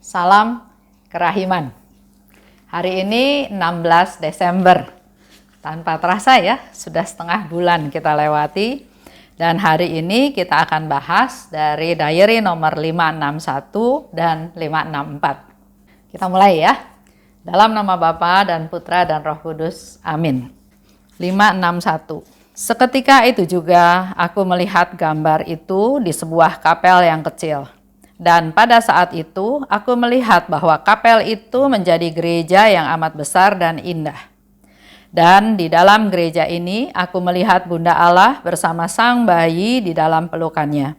Salam kerahiman. Hari ini 16 Desember. Tanpa terasa ya, sudah setengah bulan kita lewati. Dan hari ini kita akan bahas dari diary nomor 561 dan 564. Kita mulai ya. Dalam nama Bapa dan Putra dan Roh Kudus. Amin. 561. Seketika itu juga aku melihat gambar itu di sebuah kapel yang kecil. Dan pada saat itu aku melihat bahwa kapel itu menjadi gereja yang amat besar dan indah. Dan di dalam gereja ini aku melihat Bunda Allah bersama sang bayi di dalam pelukannya.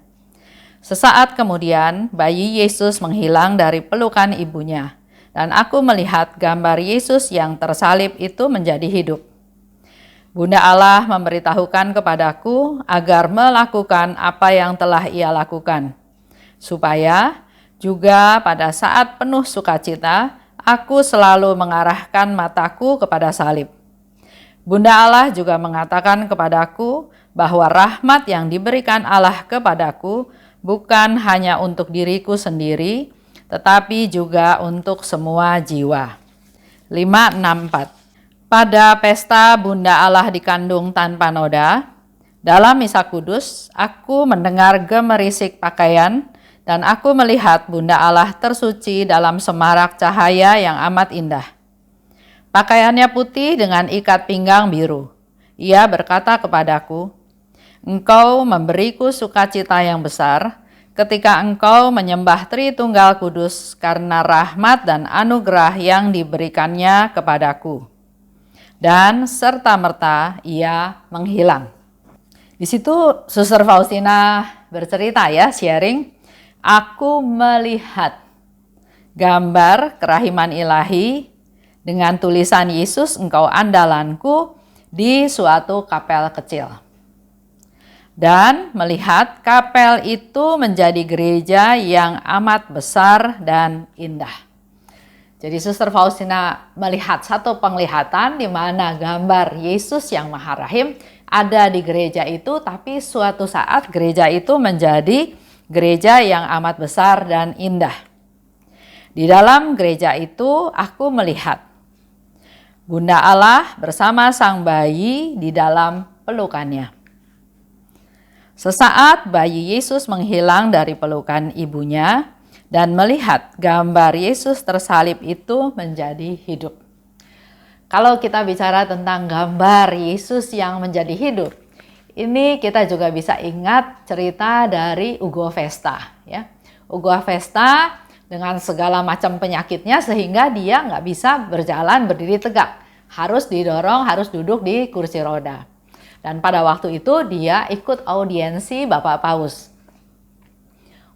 Sesaat kemudian bayi Yesus menghilang dari pelukan ibunya. Dan aku melihat gambar Yesus yang tersalib itu menjadi hidup. Bunda Allah memberitahukan kepadaku agar melakukan apa yang telah Ia lakukan, supaya juga pada saat penuh sukacita, aku selalu mengarahkan mataku kepada salib. Bunda Allah juga mengatakan kepadaku bahwa rahmat yang diberikan Allah kepadaku bukan hanya untuk diriku sendiri, tetapi juga untuk semua jiwa. 564. Pada pesta Bunda Allah dikandung tanpa noda, dalam misa kudus, aku mendengar gemerisik pakaian, dan aku melihat Bunda Allah tersuci dalam semarak cahaya yang amat indah. Pakaiannya putih dengan ikat pinggang biru. Ia berkata kepadaku, "Engkau memberiku sukacita yang besar ketika engkau menyembah Tritunggal Kudus karena rahmat dan anugerah yang diberikannya kepadaku." Dan serta-merta ia menghilang. Di situ Suster Faustina bercerita ya, sharing. Aku melihat gambar kerahiman ilahi dengan tulisan Yesus engkau andalanku di suatu kapel kecil. Dan melihat kapel itu menjadi gereja yang amat besar dan indah. Jadi Suster Faustina melihat satu penglihatan di mana gambar Yesus yang Maha Rahim ada di gereja itu, tapi suatu saat gereja itu menjadi gereja yang amat besar dan indah. Di dalam gereja itu aku melihat Bunda Allah bersama sang bayi di dalam pelukannya. Sesaat bayi Yesus menghilang dari pelukan ibunya dan melihat gambar Yesus tersalib itu menjadi hidup. Kalau kita bicara tentang gambar Yesus yang menjadi hidup, ini kita juga bisa ingat cerita dari Ugo Vesta. Ya. Ugo Vesta dengan segala macam penyakitnya sehingga dia nggak bisa berjalan berdiri tegak. Harus didorong, harus duduk di kursi roda. Dan pada waktu itu dia ikut audiensi Bapak Paus.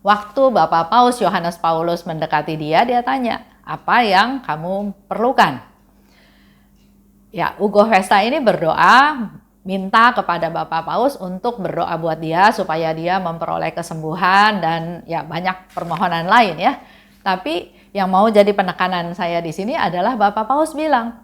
Waktu Bapak Paus Yohanes Paulus mendekati dia tanya, "Apa yang kamu perlukan?" Ya, Ugo Vesta ini berdoa, minta kepada Bapak Paus untuk berdoa buat dia supaya dia memperoleh kesembuhan dan ya banyak permohonan lain ya. Tapi yang mau jadi penekanan saya di sini adalah Bapak Paus bilang,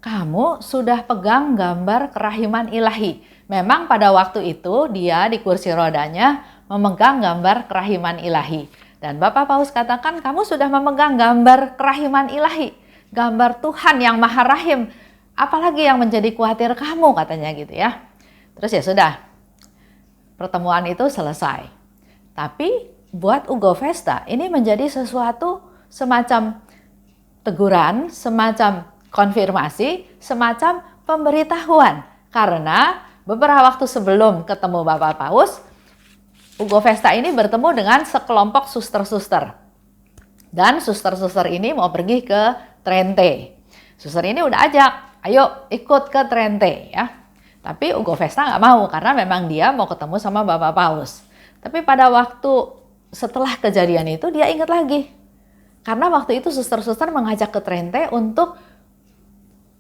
"Kamu sudah pegang gambar kerahiman ilahi." Memang pada waktu itu dia di kursi rodanya memegang gambar kerahiman ilahi. Dan Bapak Paus katakan, "Kamu sudah memegang gambar kerahiman ilahi, gambar Tuhan yang Maha Rahim. Apalagi yang menjadi khawatir kamu," katanya gitu ya. Terus ya sudah, pertemuan itu selesai. Tapi buat Ugo Vesta ini menjadi sesuatu semacam teguran, semacam konfirmasi, semacam pemberitahuan. Karena beberapa waktu sebelum ketemu Bapak Paus, Ugo Vesta ini bertemu dengan sekelompok suster-suster. Dan suster-suster ini mau pergi ke Trente. Suster ini udah ajak, "Ayo ikut ke Trente," ya. Tapi Ugo Vesta nggak mau karena memang dia mau ketemu sama Bapak Paus. Tapi pada waktu setelah kejadian itu dia ingat lagi. Karena waktu itu suster-suster mengajak ke Trente untuk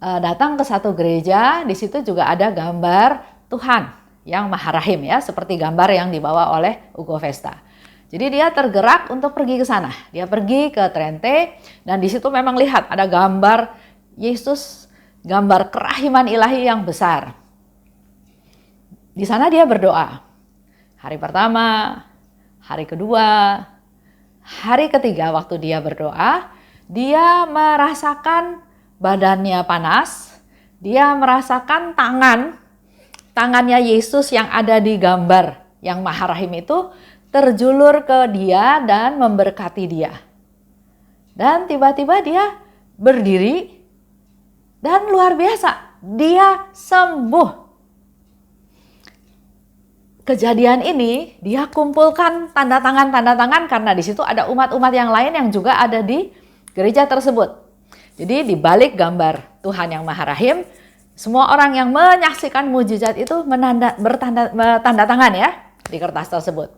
datang ke satu gereja. Di situ juga ada gambar Tuhan yang Maha Rahim ya, seperti gambar yang dibawa oleh Ugo Vesta. Jadi dia tergerak untuk pergi ke sana. Dia pergi ke Trente dan di situ memang lihat ada gambar Yesus, gambar kerahiman ilahi yang besar. Di sana dia berdoa. Hari pertama, hari kedua, hari ketiga waktu dia berdoa, dia merasakan badannya panas, dia merasakan tangannya Yesus yang ada di gambar yang Maharahim itu terjulur ke dia dan memberkati dia. Dan tiba-tiba dia berdiri dan luar biasa, dia sembuh. Kejadian ini dia kumpulkan tanda tangan karena di situ ada umat-umat yang lain yang juga ada di gereja tersebut. Jadi di balik gambar Tuhan yang Maha Rahim, semua orang yang menyaksikan mujizat itu bertanda tangan ya di kertas tersebut.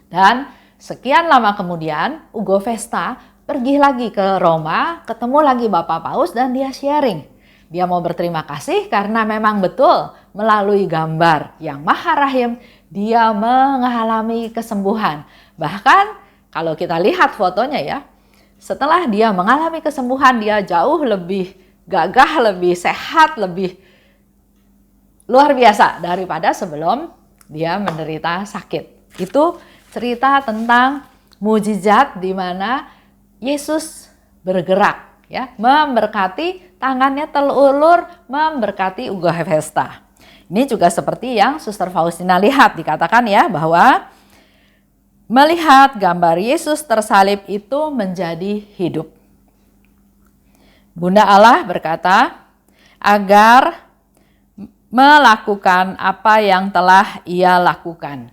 Dan sekian lama kemudian Ugo Vesta pergi lagi ke Roma, ketemu lagi Bapak Paus dan dia sharing. Dia mau berterima kasih karena memang betul melalui gambar yang Maha Rahim dia mengalami kesembuhan. Bahkan kalau kita lihat fotonya ya, setelah dia mengalami kesembuhan dia jauh lebih gagah, lebih sehat, lebih luar biasa daripada sebelum dia menderita sakit. Itu cerita tentang mujizat di mana Yesus bergerak ya, memberkati, tangannya terulur memberkati Ugo Vesta. Ini juga seperti yang Suster Faustina lihat, dikatakan ya bahwa melihat gambar Yesus tersalib itu menjadi hidup. Bunda Allah berkata agar melakukan apa yang telah ia lakukan.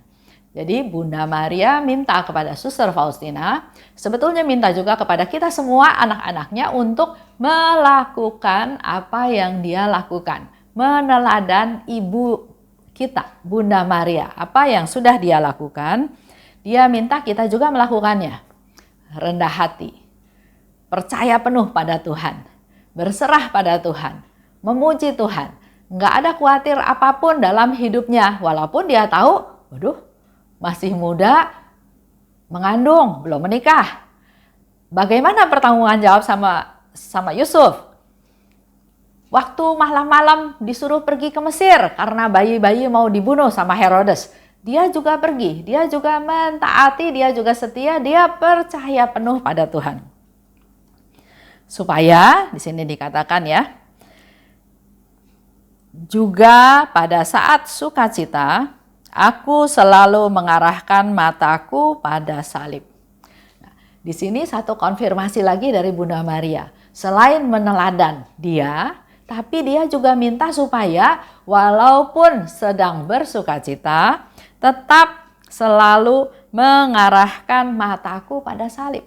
Jadi Bunda Maria minta kepada Suster Faustina, sebetulnya minta juga kepada kita semua anak-anaknya untuk melakukan apa yang dia lakukan. Meneladan ibu kita, Bunda Maria. Apa yang sudah dia lakukan, dia minta kita juga melakukannya. Rendah hati, percaya penuh pada Tuhan, berserah pada Tuhan, memuji Tuhan. Nggak ada khawatir apapun dalam hidupnya, walaupun dia tahu, waduh, masih muda, mengandung, belum menikah. Bagaimana pertanggungan jawab sama Yusuf? Waktu malam-malam disuruh pergi ke Mesir karena bayi-bayi mau dibunuh sama Herodes. Dia juga pergi, dia juga mentaati, dia juga setia, dia percaya penuh pada Tuhan. Supaya di sini dikatakan ya, juga pada saat sukacita, aku selalu mengarahkan mataku pada salib. Nah, di sini satu konfirmasi lagi dari Bunda Maria. Selain meneladan dia, tapi dia juga minta supaya walaupun sedang bersukacita, tetap selalu mengarahkan mataku pada salib.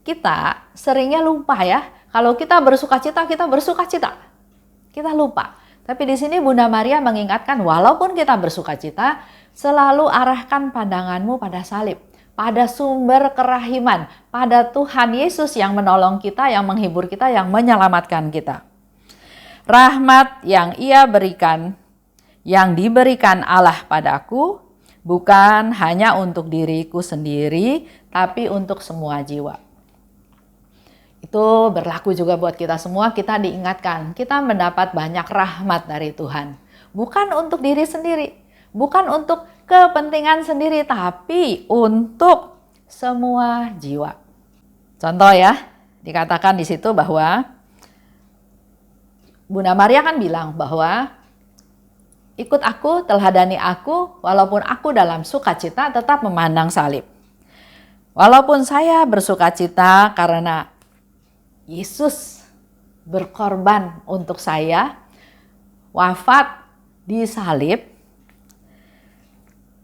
Kita seringnya lupa ya, kalau kita bersukacita, kita lupa. Tapi di sini Bunda Maria mengingatkan walaupun kita bersukacita, selalu arahkan pandanganmu pada salib, pada sumber kerahiman, pada Tuhan Yesus yang menolong kita, yang menghibur kita, yang menyelamatkan kita. Rahmat yang ia berikan, yang diberikan Allah padaku, bukan hanya untuk diriku sendiri, tapi untuk semua jiwa. Itu berlaku juga buat kita semua, kita diingatkan, kita mendapat banyak rahmat dari Tuhan. Bukan untuk diri sendiri, bukan untuk kepentingan sendiri, tapi untuk semua jiwa. Contoh ya, dikatakan di situ bahwa Bunda Maria kan bilang bahwa ikut aku, teladani aku, walaupun aku dalam sukacita tetap memandang salib. Walaupun saya bersukacita karena Yesus berkorban untuk saya, wafat di salib.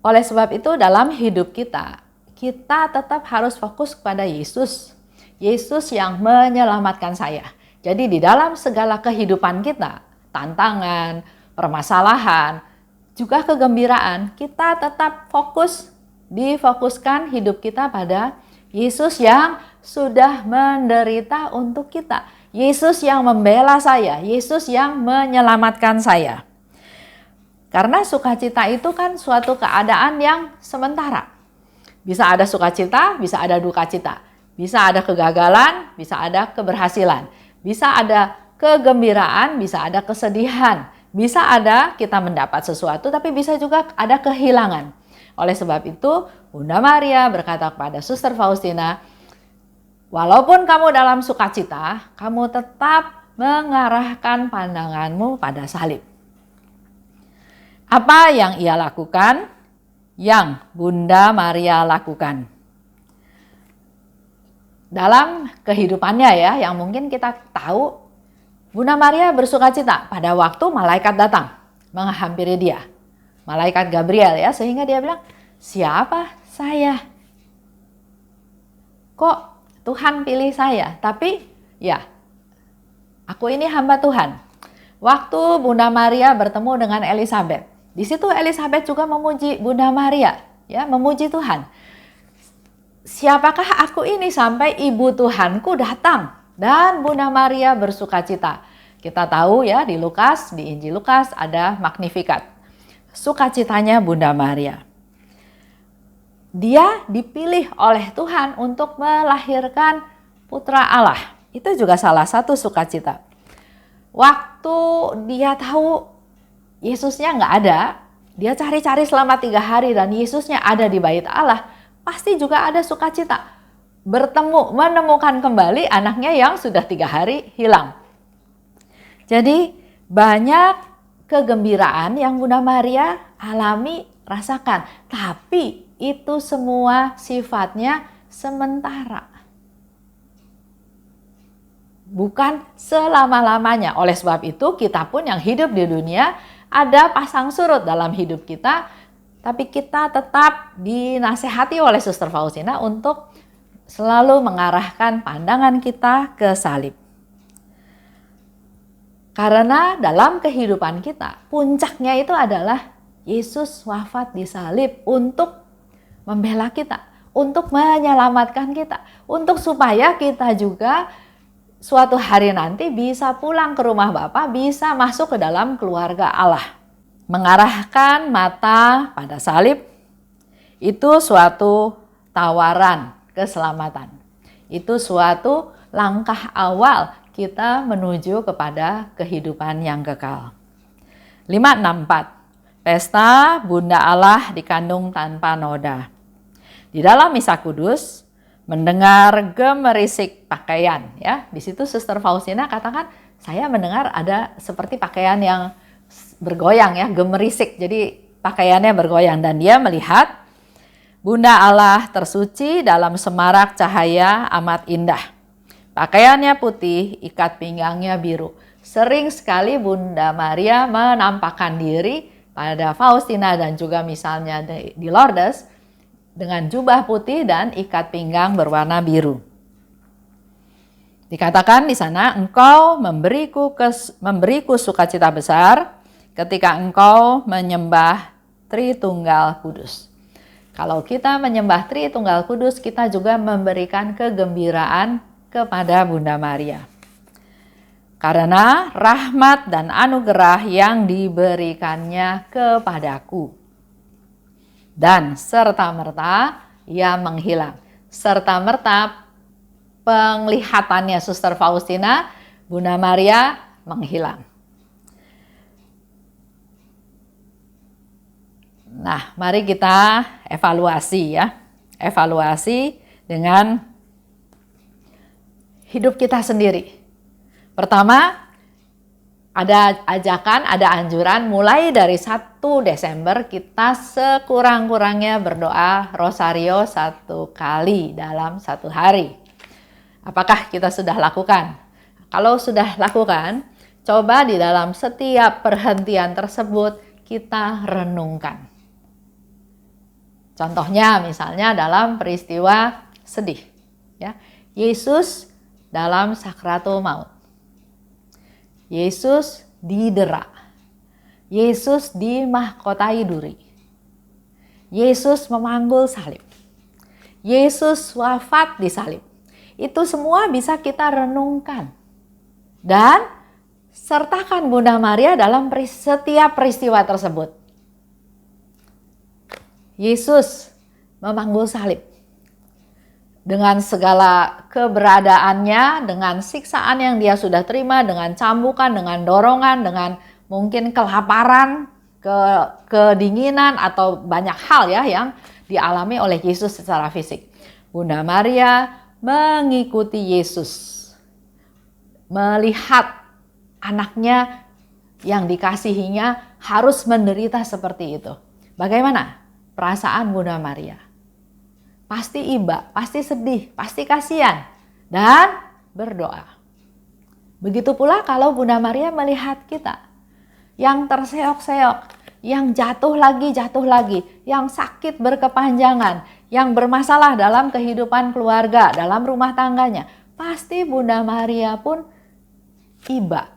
Oleh sebab itu dalam hidup kita tetap harus fokus kepada Yesus. Yesus yang menyelamatkan saya. Jadi di dalam segala kehidupan kita, tantangan, permasalahan, juga kegembiraan, kita tetap difokuskan hidup kita pada Yesus yang sudah menderita untuk kita. Yesus yang membela saya, Yesus yang menyelamatkan saya. Karena sukacita itu kan suatu keadaan yang sementara. Bisa ada sukacita, bisa ada duka cita. Bisa ada kegagalan, bisa ada keberhasilan. Bisa ada kegembiraan, bisa ada kesedihan. Bisa ada kita mendapat sesuatu, tapi bisa juga ada kehilangan. Oleh sebab itu, Bunda Maria berkata kepada Suster Faustina, walaupun kamu dalam sukacita, kamu tetap mengarahkan pandanganmu pada salib. Apa yang ia lakukan? Yang Bunda Maria lakukan dalam kehidupannya ya, yang mungkin kita tahu, Bunda Maria bersukacita pada waktu malaikat datang menghampiri dia. Malaikat Gabriel ya, sehingga dia bilang, siapa saya? Kok Tuhan pilih saya? Tapi ya, aku ini hamba Tuhan. Waktu Bunda Maria bertemu dengan Elizabeth, di situ Elizabeth juga memuji Bunda Maria, ya, memuji Tuhan. Siapakah aku ini sampai ibu Tuhanku datang? Dan Bunda Maria bersukacita. Kita tahu ya, di Lukas, di Injil Lukas ada Magnificat. Sukacitanya Bunda Maria. Dia dipilih oleh Tuhan untuk melahirkan Putra Allah. Itu juga salah satu sukacita. Waktu dia tahu Yesusnya nggak ada, dia cari-cari selama 3 hari dan Yesusnya ada di bait Allah, pasti juga ada sukacita. Menemukan kembali anaknya yang sudah 3 hari hilang. Jadi banyak kegembiraan yang Bunda Maria alami, rasakan. Tapi itu semua sifatnya sementara. Bukan selama-lamanya. Oleh sebab itu kita pun yang hidup di dunia ada pasang surut dalam hidup kita. Tapi kita tetap dinasehati oleh Suster Faustina untuk selalu mengarahkan pandangan kita ke salib. Karena dalam kehidupan kita, puncaknya itu adalah Yesus wafat di salib untuk membela kita, untuk menyelamatkan kita, untuk supaya kita juga suatu hari nanti bisa pulang ke rumah Bapa, bisa masuk ke dalam keluarga Allah. Mengarahkan mata pada salib itu suatu tawaran keselamatan. Itu suatu langkah awal kita menuju kepada kehidupan yang kekal. 564. Pesta Bunda Allah dikandung tanpa noda. Di dalam Misa Kudus, mendengar gemerisik pakaian, ya. Di situ Suster Faustina katakan, saya mendengar ada seperti pakaian yang bergoyang ya, gemerisik. Jadi pakaiannya bergoyang dan dia melihat Bunda Allah tersuci dalam semarak cahaya amat indah. Pakaiannya putih, ikat pinggangnya biru. Sering sekali Bunda Maria menampakkan diri pada Faustina dan juga misalnya di Lourdes dengan jubah putih dan ikat pinggang berwarna biru. Dikatakan di sana, engkau memberiku sukacita besar ketika engkau menyembah Tritunggal Kudus. Kalau kita menyembah Tritunggal Kudus, kita juga memberikan kegembiraan kepada Bunda Maria. Karena rahmat dan anugerah yang diberikannya kepadaku. Dan serta-merta ia menghilang. Serta-merta penglihatannya Suster Faustina, Bunda Maria menghilang. Nah, mari kita evaluasi ya. Evaluasi dengan hidup kita sendiri. Pertama, ada ajakan, ada anjuran mulai dari 1 Desember kita sekurang-kurangnya berdoa rosario 1 kali dalam 1 hari. Apakah kita sudah lakukan? Kalau sudah lakukan, coba di dalam setiap perhentian tersebut kita renungkan. Contohnya misalnya dalam peristiwa sedih, ya. Yesus dalam sakratul maut. Yesus didera. Yesus dimahkotai duri. Yesus memanggul salib. Yesus wafat di salib. Itu semua bisa kita renungkan. Dan sertakan Bunda Maria dalam setiap peristiwa tersebut. Yesus memanggul salib. Dengan segala keberadaannya, dengan siksaan yang dia sudah terima, dengan cambukan, dengan dorongan, dengan mungkin kelaparan, kedinginan atau banyak hal ya yang dialami oleh Yesus secara fisik. Bunda Maria mengikuti Yesus, melihat anaknya yang dikasihinya harus menderita seperti itu. Bagaimana perasaan Bunda Maria? Pasti iba, pasti sedih, pasti kasihan, dan berdoa. Begitu pula kalau Bunda Maria melihat kita yang terseok-seok, yang jatuh lagi, yang sakit berkepanjangan, yang bermasalah dalam kehidupan keluarga, dalam rumah tangganya. Pasti Bunda Maria pun iba,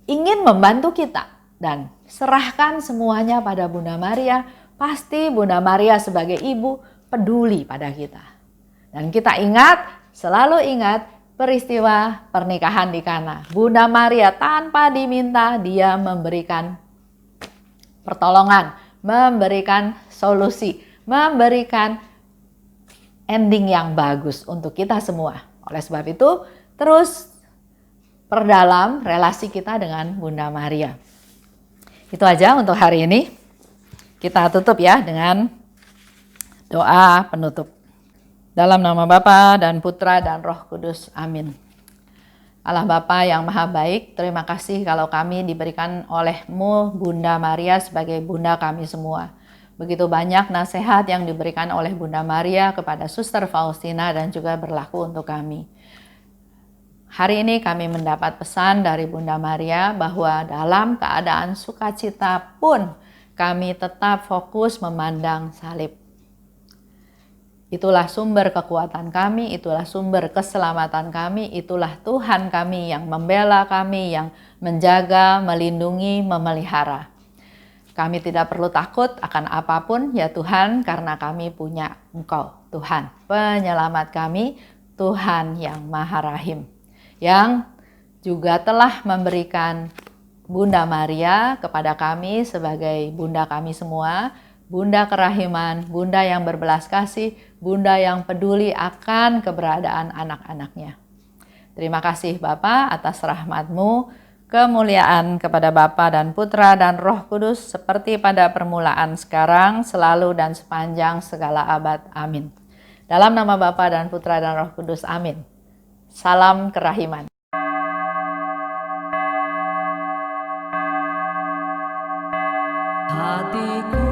ingin membantu kita, dan serahkan semuanya pada Bunda Maria. Pasti Bunda Maria sebagai ibu peduli pada kita. Dan kita ingat, selalu ingat peristiwa pernikahan di Kana. Bunda Maria tanpa diminta dia memberikan pertolongan, memberikan solusi, memberikan ending yang bagus untuk kita semua. Oleh sebab itu, terus perdalam relasi kita dengan Bunda Maria. Itu aja untuk hari ini. Kita tutup ya dengan doa penutup. Dalam nama Bapa dan Putra dan Roh Kudus. Amin. Allah Bapa yang Maha Baik, terima kasih kalau kami diberikan oleh-Mu Bunda Maria sebagai Bunda kami semua. Begitu banyak nasihat yang diberikan oleh Bunda Maria kepada Suster Faustina dan juga berlaku untuk kami. Hari ini kami mendapat pesan dari Bunda Maria bahwa dalam keadaan sukacita pun kami tetap fokus memandang salib. Itulah sumber kekuatan kami, itulah sumber keselamatan kami, itulah Tuhan kami yang membela kami, yang menjaga, melindungi, memelihara. Kami tidak perlu takut akan apapun ya Tuhan, karena kami punya Engkau, Tuhan, penyelamat kami, Tuhan yang Maha Rahim, yang juga telah memberikan Bunda Maria kepada kami sebagai Bunda kami semua, Bunda kerahiman, Bunda yang berbelas kasih, Bunda yang peduli akan keberadaan anak-anaknya. Terima kasih Bapa atas rahmat-Mu, kemuliaan kepada Bapa dan Putra dan Roh Kudus seperti pada permulaan sekarang, selalu dan sepanjang segala abad. Amin. Dalam nama Bapa dan Putra dan Roh Kudus. Amin. Salam kerahiman. Hatiku